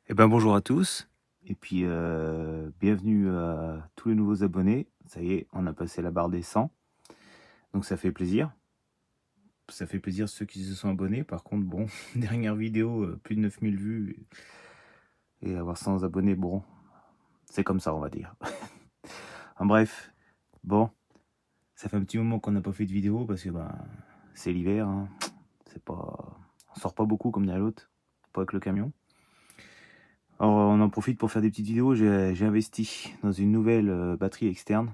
Eh ben bonjour à tous et puis bienvenue à tous les nouveaux abonnés. Ça y est, on a passé la barre des 100, donc ça fait plaisir. Ça fait plaisir ceux qui se sont abonnés. Par contre, bon, dernière vidéo, plus de 9000 vues et avoir 100 abonnés, bon, c'est comme ça, on va dire. En bref, bon, ça fait un petit moment qu'on n'a pas fait de vidéo parce que ben c'est l'hiver, hein. C'est pas, on sort pas beaucoup comme dirait l'autre, pas avec le camion. Alors, on en profite pour faire des petites vidéos. J'ai investi dans une nouvelle batterie externe.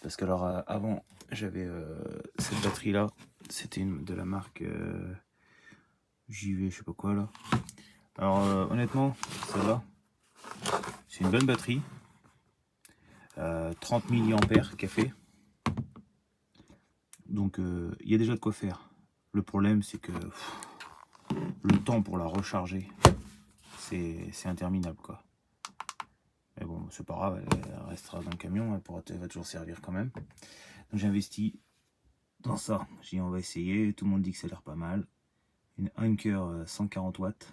Parce que, alors, avant, j'avais cette batterie-là. C'était de la marque JV, je sais pas quoi, là. Alors, honnêtement, celle-là, c'est une bonne batterie. 30 milliampères qu'elle fait. Donc, il y a déjà de quoi faire. Le problème, c'est que le temps pour la recharger, c'est interminable, quoi. Mais bon, c'est pas grave, elle restera dans le camion, elle va toujours servir quand même. Donc j'ai investi dans ça. J'ai dit on va essayer, tout le monde dit que ça a l'air pas mal. Une Anker 140 watts.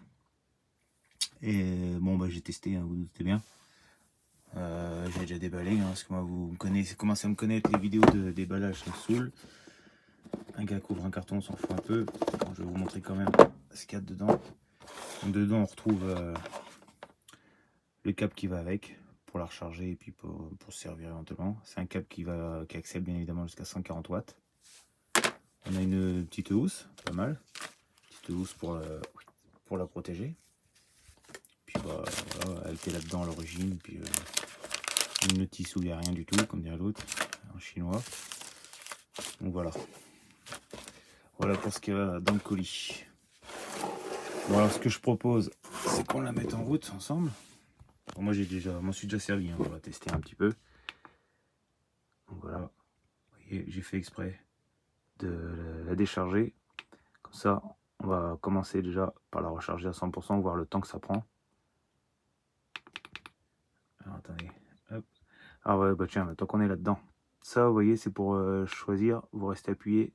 Et bon bah j'ai testé, hein, vous vous doutez bien. J'ai déjà déballé, hein, parce que moi vous commencez à me connaître, les vidéos de déballage ça me saoule. Un gars couvre un carton, on s'en fout un peu. Bon, je vais vous montrer quand même ce qu'il y a dedans. Donc dedans on retrouve le câble qui va avec pour la recharger et puis pour se servir éventuellement. C'est un câble qui accepte bien évidemment jusqu'à 140 watts. On a une petite housse, pas mal. Petite housse pour la protéger. Puis bah voilà, elle était là-dedans à l'origine. Puis une notice où il n'y a rien du tout, comme dirait l'autre, en chinois. Donc voilà. Voilà pour ce qu'il y a dans le colis. Bon alors ce que je propose, c'est qu'on la mette en route ensemble. Bon, moi m'en suis déjà servi, hein, on va tester un petit peu. Donc voilà. Vous voyez, j'ai fait exprès de la décharger. Comme ça, on va commencer déjà par la recharger à 100%, voir le temps que ça prend. Alors attendez, hop. Ah ouais, bah tiens, tant qu'on est là-dedans. Ça, vous voyez, c'est pour choisir, vous restez appuyé.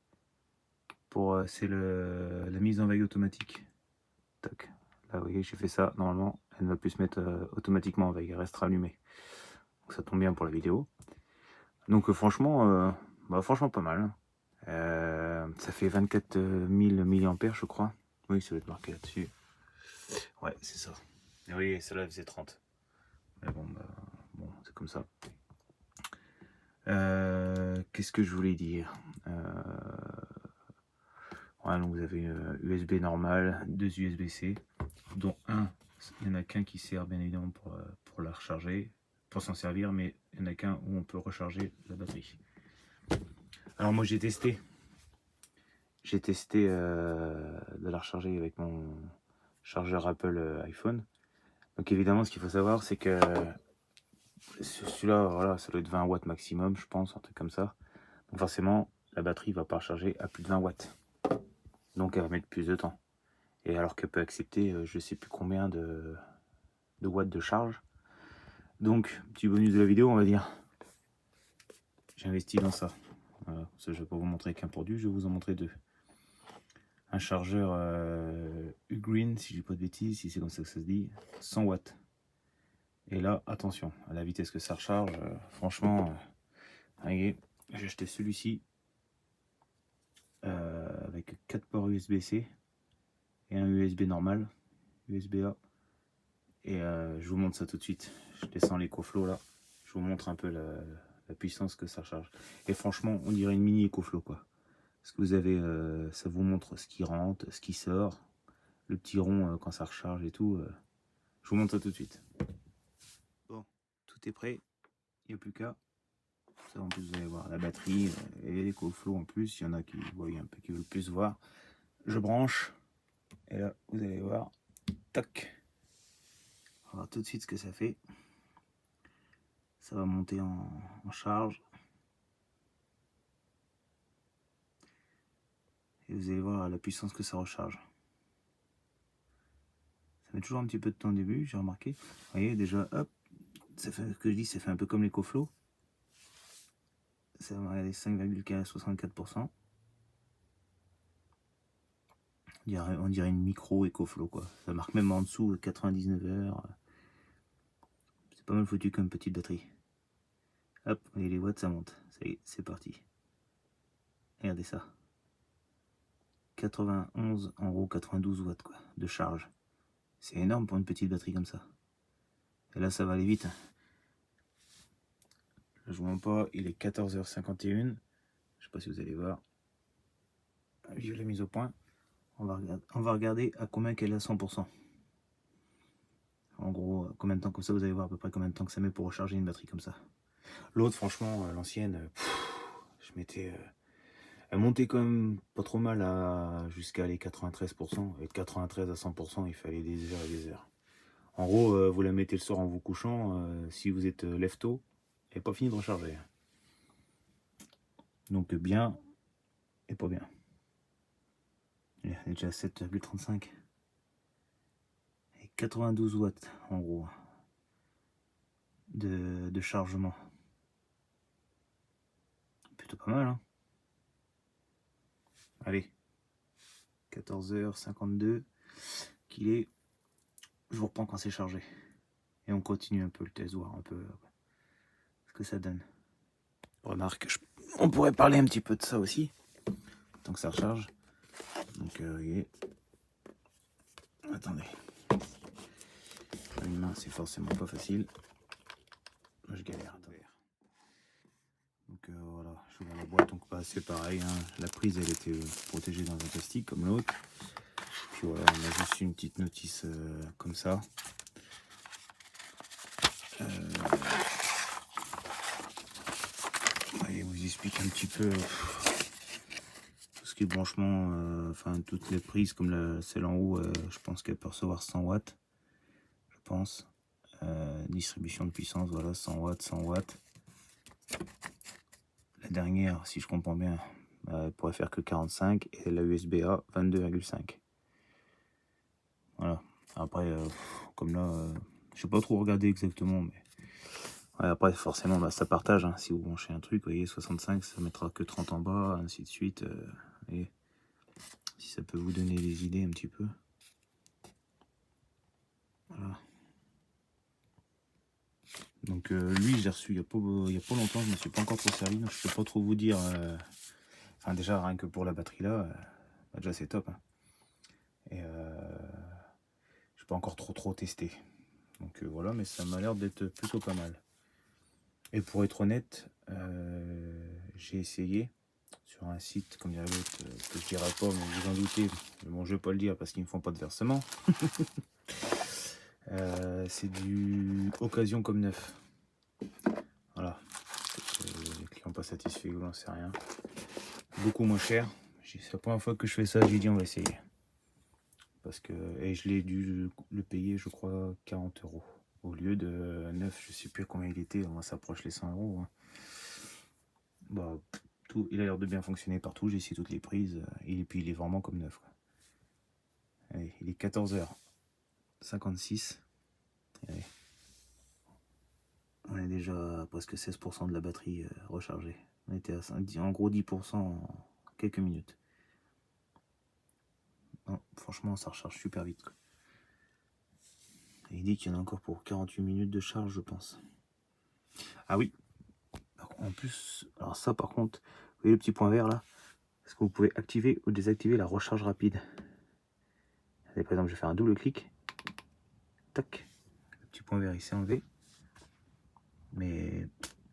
C'est la mise en veille automatique. Tac. Là, vous voyez, j'ai fait ça. Normalement, elle ne va plus se mettre automatiquement en veille, elle restera allumée. Donc ça tombe bien pour la vidéo. Donc franchement, pas mal. Ça fait 24 000 mAh, je crois. Oui, ça va être marqué là-dessus. Ouais, c'est ça. Et oui, celle-là, elle faisait 30. Mais bon, c'est comme ça. Qu'est-ce que je voulais dire ouais, donc vous avez USB normal, deux USB-C, dont un, il n'y en a qu'un qui sert bien évidemment pour la recharger, pour s'en servir, mais il n'y en a qu'un où on peut recharger la batterie. Alors moi j'ai testé de la recharger avec mon chargeur Apple iPhone. Donc évidemment ce qu'il faut savoir c'est que celui-là, voilà, ça doit être 20 watts maximum, je pense, un truc comme ça. Donc forcément, la batterie va pas recharger à plus de 20 watts. Donc elle va mettre plus de temps. Et alors qu'elle peut accepter je sais plus combien de watts de charge. Donc, petit bonus de la vidéo, on va dire. J'ai investi dans ça. Voilà, ça je vais pas vous montrer qu'un produit, je vais vous en montrer deux. Un chargeur Ugreen, si je dis pas de bêtises, si c'est comme ça que ça se dit, 100 watts. Et là, attention, à la vitesse que ça recharge, franchement, voyez, j'ai acheté celui-ci avec 4 ports USB-C et un USB normal, USB-A. Et je vous montre ça tout de suite. Je descends l'EcoFlow là. Je vous montre un peu la puissance que ça charge. Et franchement, on dirait une mini EcoFlow quoi. Parce que vous avez, ça vous montre ce qui rentre, ce qui sort, le petit rond quand ça recharge et tout. Je vous montre ça tout de suite. Bon, tout est prêt. Il n'y a plus qu'à. Ça en plus vous allez voir la batterie et l'EcoFlow en plus. Il y en a qui voient un peu qui veulent plus voir. Je branche. Et là, vous allez voir. Tac. On va voir tout de suite ce que ça fait. Ça va monter en charge. Et vous allez voir la puissance que ça recharge. Ça met toujours un petit peu de temps au début, j'ai remarqué. Vous voyez déjà, hop, ça fait ce que je dis, ça fait un peu comme l'EcoFlow. Ça va aller 5,64%. On dirait une micro EcoFlow quoi. Ça marque même en dessous 99 heures. pas mal foutu comme petite batterie. Hop, et les watts ça monte. Ça y est, c'est parti. Regardez ça. 91, en gros 92 watts quoi, de charge. C'est énorme pour une petite batterie comme ça. Et là ça va aller vite. Là, je vous montre pas, il est 14h51. Je sais pas si vous allez voir. Je l'ai mise au point. On va regarder à combien qu'elle est à 100%. En gros, combien de temps comme ça, vous allez voir à peu près combien de temps que ça met pour recharger une batterie comme ça. L'autre, franchement, l'ancienne, je m'étais... elle montait quand même pas trop mal jusqu'à les 93%. Et de 93 à 100%, il fallait des heures et des heures. En gros, vous la mettez le soir en vous couchant. Si vous êtes lève tôt, elle n'est pas fini de recharger. Donc bien et pas bien. Elle est déjà à 7,35. Et 92 watts en gros de chargement. Plutôt pas mal, hein. Allez, 14h52 qu'il est. Je vous reprends quand c'est chargé. Et on continue un peu le test, voir un peu ce que ça donne. Remarque, on pourrait parler un petit peu de ça aussi, tant que ça recharge. Donc, voyez. Attendez. Une main, c'est forcément pas facile. Je galère. Attendez. Donc voilà, je ouvre la boîte, donc bah, c'est pareil, hein. La prise elle était protégée dans un plastique comme l'autre. Puis voilà, on a juste une petite notice comme ça. Allez, vous explique un petit peu tout ce qui est branchement, enfin toutes les prises comme celle en haut, je pense qu'elle peut recevoir 100 watts, je pense. Distribution de puissance, voilà, 100 watts, 100 watts. La dernière, si je comprends bien, elle pourrait faire que 45 et la USB-A 22,5. Voilà. Après, comme là, je sais pas trop regarder exactement, mais ouais, après forcément bah, ça partage. Hein. Si vous branchez un truc, vous voyez, 65, ça mettra que 30 en bas, ainsi de suite. Et si ça peut vous donner des idées un petit peu. Voilà. Donc lui, je l'ai reçu il y a pas longtemps, je ne me suis pas encore trop servi, donc je peux pas trop vous dire. Enfin déjà rien que pour la batterie là, bah, déjà c'est top. Hein. Et je n'ai pas encore trop testé. Donc voilà, mais ça m'a l'air d'être plutôt pas mal. Et pour être honnête, j'ai essayé sur un site comme dirait l'autre, que je dirais pas, mais vous en doutez. Mais bon, je vais pas le dire parce qu'ils ne font pas de versement. C'est du occasion comme neuf. Voilà. Les clients pas satisfaits ou j'en sais rien. Beaucoup moins cher. C'est la première fois que je fais ça, j'ai dit on va essayer. Parce que et je l'ai dû le payer, je crois, 40 € au lieu de 9, je sais plus combien il était, on s'approche les 100 €. Hein. Bah, tout, il a l'air de bien fonctionner partout, j'ai essayé toutes les prises, et puis il est vraiment comme neuf. Quoi. Allez, il est 14h56. Allez. On est déjà à presque 16% de la batterie rechargée. On était à en gros 10% en quelques minutes. Non, franchement, ça recharge super vite. Quoi. Il dit qu'il y en a encore pour 48 minutes de charge, je pense. Ah oui. En plus, alors ça par contre, vous voyez le petit point vert là? Est-ce que vous pouvez activer ou désactiver la recharge rapide? Allez, par exemple, je vais faire un double clic. Tac. Le petit point vert il s'est enlevé. Mais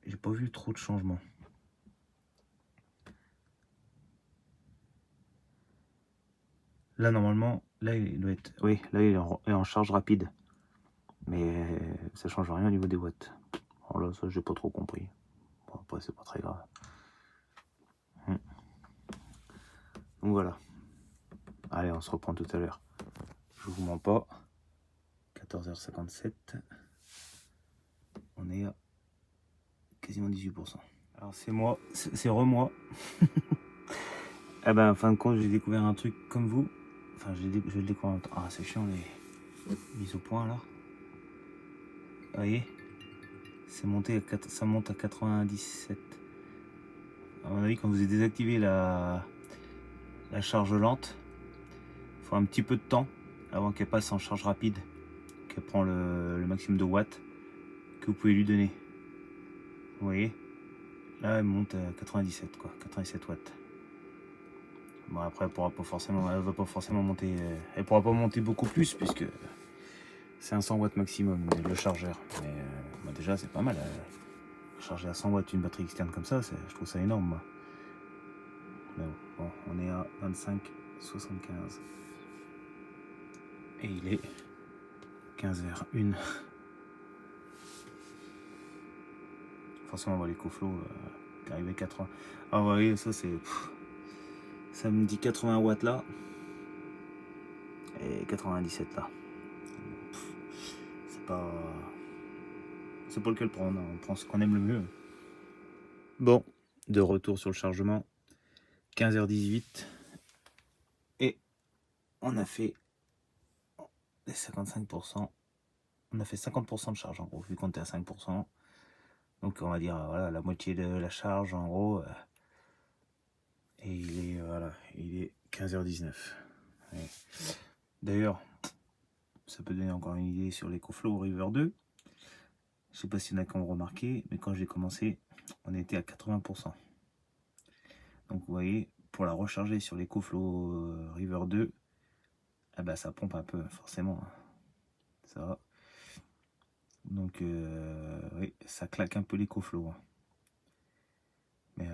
j'ai pas vu trop de changements. Là normalement, là il doit être. Oui, là il est en charge rapide. Mais ça change rien au niveau des watts. Alors là, ça j'ai pas trop compris. Bon, après c'est pas très grave. Donc voilà. Allez, on se reprend tout à l'heure. Je vous mens pas. 14h57. On est à quasiment 18%. Alors c'est moi, c'est re-moi. Eh ben, en fin de compte, j'ai découvert un truc comme vous. Enfin, je vais le découvrir en même temps. Ah, c'est chiant les mises au point là. Vous voyez, c'est monté ça monte à 97. À mon avis, quand vous avez désactivé la charge lente, il faut un petit peu de temps avant qu'elle passe en charge rapide, qu'elle prend le maximum de watts, que vous pouvez lui donner. Vous voyez, là elle monte à 97 quoi, 87 watts. Bon après elle pourra pas forcément, elle va pas forcément monter, elle pourra pas monter beaucoup plus puisque c'est un 100 watts maximum le chargeur. Mais bah déjà c'est pas mal. Charger à 100 watts une batterie externe comme ça, je trouve ça énorme moi. Mais bon, on est à 25,75 et il est 15h01. Forcément on voit l'écoflow qui arrive à 80. Ah vous voyez ça c'est, ça me dit 80 watts là et 97 là. C'est pas lequel prendre, on prend ce qu'on aime le mieux. Bon, de retour sur le chargement, 15h18 et on a fait les 55%, on a fait 50% de charge en gros, vu qu'on était à 5%. Donc on va dire voilà la moitié de la charge en gros. Et il est voilà, il est 15h19. Ouais. D'ailleurs, ça peut donner encore une idée sur l'EcoFlow River 2. Je sais pas s'il y en a qui ont remarqué, mais quand j'ai commencé, on était à 80%. Donc vous voyez, pour la recharger sur l'EcoFlow River 2, ah bah ça pompe un peu, forcément. Ça va. Donc oui, ça claque un peu l'EcoFlow. Hein. Mais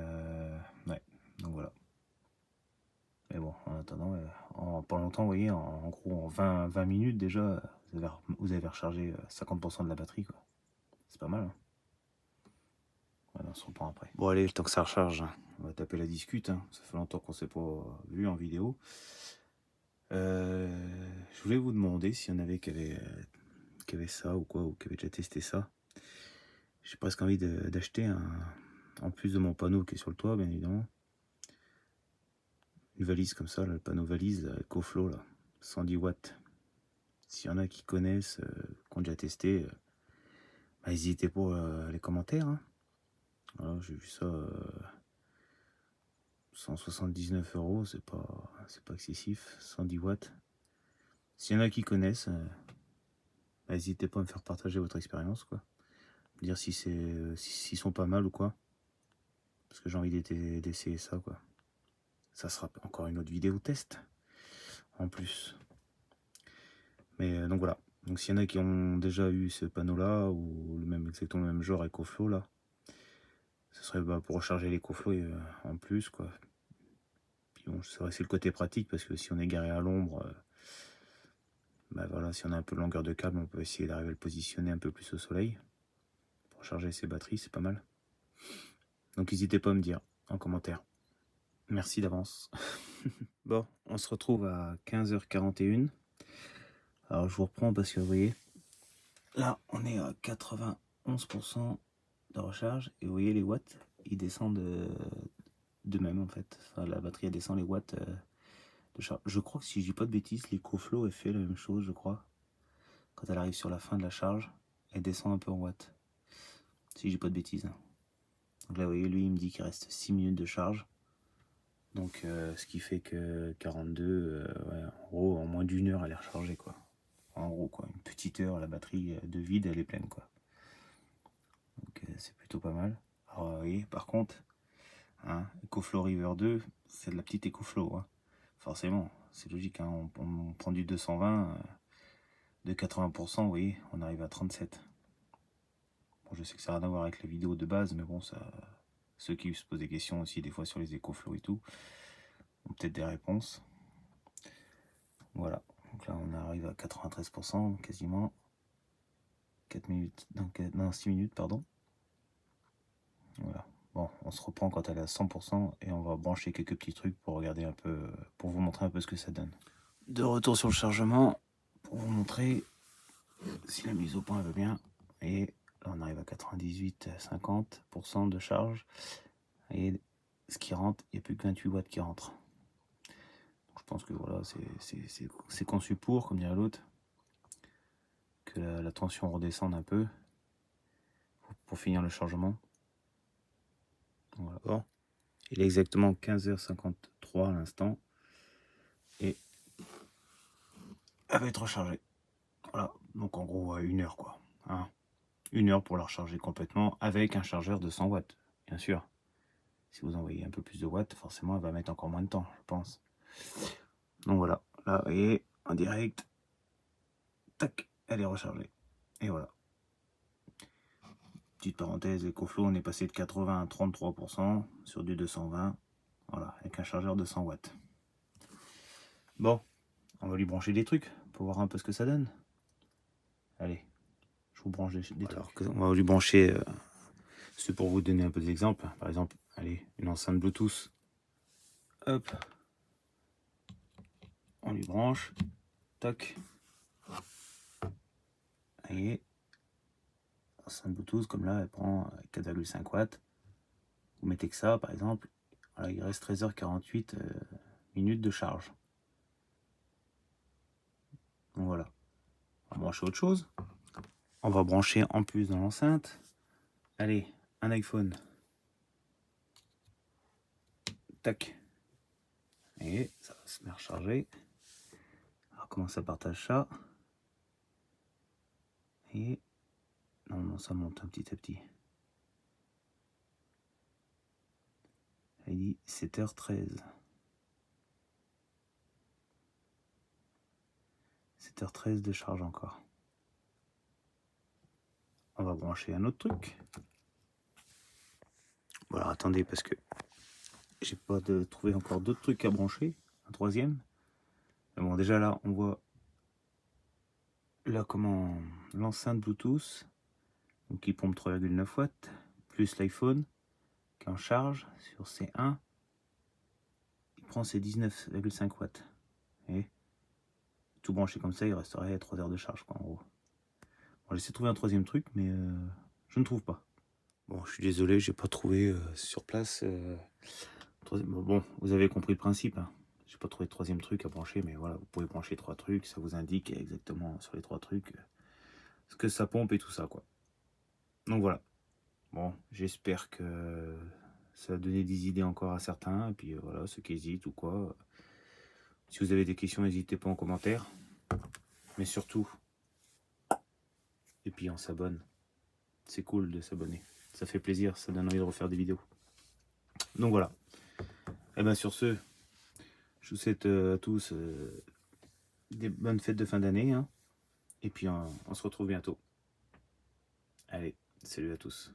ouais, donc voilà. Mais bon, en attendant, pas longtemps, vous voyez, en gros, en 20 minutes déjà, vous avez rechargé 50% de la batterie, quoi. C'est pas mal, hein. Voilà, on se reprend après. Bon, allez, le temps que ça recharge, hein, on va taper la discute, hein. Ça fait longtemps qu'on s'est pas vu en vidéo. Je voulais vous demander s'il y en avait qui avaient ça ou quoi, ou qui avaient déjà testé ça. J'ai presque envie d'acheter en plus de mon panneau qui est sur le toit, bien évidemment. Une valise comme ça, là, le panneau valise EcoFlow, là, 110 watts. S'il y en a qui connaissent, qui ont déjà testé, bah, n'hésitez pas les commentaires. Hein. Voilà, j'ai vu ça 179 €, c'est pas excessif, 110 watts. S'il y en a qui connaissent, bah, n'hésitez pas à me faire partager votre expérience, quoi. Me dire si s'ils sont pas mal ou quoi. Parce que j'ai envie d'essayer ça, quoi. Ça sera encore une autre vidéo test en plus. Mais donc voilà. Donc s'il y en a qui ont déjà eu ce panneau là ou exactement le même genre EcoFlow là, ce serait pour recharger l'EcoFlow en plus quoi. Puis bon, c'est vrai c'est le côté pratique parce que si on est garé à l'ombre, bah voilà, si on a un peu de longueur de câble, on peut essayer d'arriver à le positionner un peu plus au soleil pour charger ses batteries, c'est pas mal. Donc n'hésitez pas à me dire en commentaire. Merci d'avance. Bon, on se retrouve à 15h41. Alors je vous reprends parce que vous voyez, là on est à 91% de recharge et vous voyez les watts, ils descendent d'eux-mêmes en fait. Enfin, la batterie elle descend les watts de charge. Je crois que si je dis pas de bêtises, l'EcoFlow elle fait la même chose, je crois. Quand elle arrive sur la fin de la charge, elle descend un peu en watts. Si je dis pas de bêtises. Donc là vous voyez, lui il me dit qu'il reste 6 minutes de charge. Donc ce qui fait que 42, ouais, en gros en moins d'une heure elle est rechargée quoi. En gros quoi, une petite heure la batterie de vide elle est pleine quoi. Donc c'est plutôt pas mal. Alors vous voyez par contre, hein, EcoFlow River 2, c'est de la petite EcoFlow. Hein. Forcément, c'est logique, hein, on prend du 220, de 80%, vous voyez, on arrive à 37. Bon, je sais que ça n'a rien à voir avec la vidéo de base, mais bon, ça, ceux qui se posent des questions aussi des fois sur les EcoFlow et tout, ont peut-être des réponses. Voilà, donc là on arrive à 93% quasiment. 4 minutes, donc, non 6 minutes, pardon. Voilà. Bon, on se reprend quand elle est à 100% et on va brancher quelques petits trucs pour regarder un peu, pour vous montrer un peu ce que ça donne. De retour sur le chargement, pour vous montrer si la mise au point va bien. Et là on arrive à 98-50% de charge. Et ce qui rentre, il n'y a plus que 28 watts qui rentrent. Donc, je pense que voilà, c'est conçu comme dirait l'autre, que la tension redescende un peu pour finir le chargement. Voilà. Bon. Il est exactement 15h53 à l'instant. Et elle va être rechargée. Voilà. Donc en gros, à 1 heure quoi. Hein. 1 heure pour la recharger complètement avec un chargeur de 100 watts, bien sûr. Si vous envoyez un peu plus de watts, forcément, elle va mettre encore moins de temps, je pense. Donc voilà, là, vous voyez, en direct, tac, elle est rechargée. Et voilà. Petite parenthèse, EcoFlow, on est passé de 80 à 33% sur du 220. Voilà, avec un chargeur de 100 watts. Bon, on va lui brancher des trucs pour voir un peu ce que ça donne. Allez, je vous branche des trucs. Alors, on va lui brancher, c'est pour vous donner un peu d'exemples. Par exemple, allez, une enceinte Bluetooth. Hop, on lui branche. Tac. Et enceinte Bluetooth, comme là, elle prend 4,5 watts. Vous mettez que ça, par exemple. Voilà, il reste 13h48 minutes de charge. Donc voilà. On va brancher autre chose. On va brancher en plus dans l'enceinte. Allez, un iPhone. Tac. Et ça va se mettre à recharger. Alors comment ça partage ça? Et non, ça monte un petit à petit. Il dit 7h13. 7h13 de charge encore. On va brancher un autre truc. Bon alors attendez parce que j'ai pas trouvé encore d'autres trucs à brancher. Un troisième. Mais bon déjà là on voit là comment l'enceinte Bluetooth donc qui pompe 3,9 watts plus l'iPhone qui est en charge sur C1 il prend ses 19,5 watts. Et tout branché comme ça il resterait 3 heures de charge quoi en gros. Bon, j'essaie de trouver un troisième truc mais je ne trouve pas. Bon je suis désolé j'ai pas trouvé sur place. Bon vous avez compris le principe hein. J'ai pas trouvé de troisième truc à brancher mais voilà vous pouvez brancher 3 trucs ça vous indique exactement sur les 3 trucs ce que ça pompe et tout ça quoi. Donc voilà. Bon, j'espère que ça va donner des idées encore à certains. Et puis voilà, ceux qui hésitent ou quoi. Si vous avez des questions, n'hésitez pas en commentaire. Mais surtout, et puis on s'abonne. C'est cool de s'abonner. Ça fait plaisir, ça donne envie de refaire des vidéos. Donc voilà. Et bien sur ce, je vous souhaite à tous des bonnes fêtes de fin d'année. Hein. Et puis on se retrouve bientôt. Allez, salut à tous.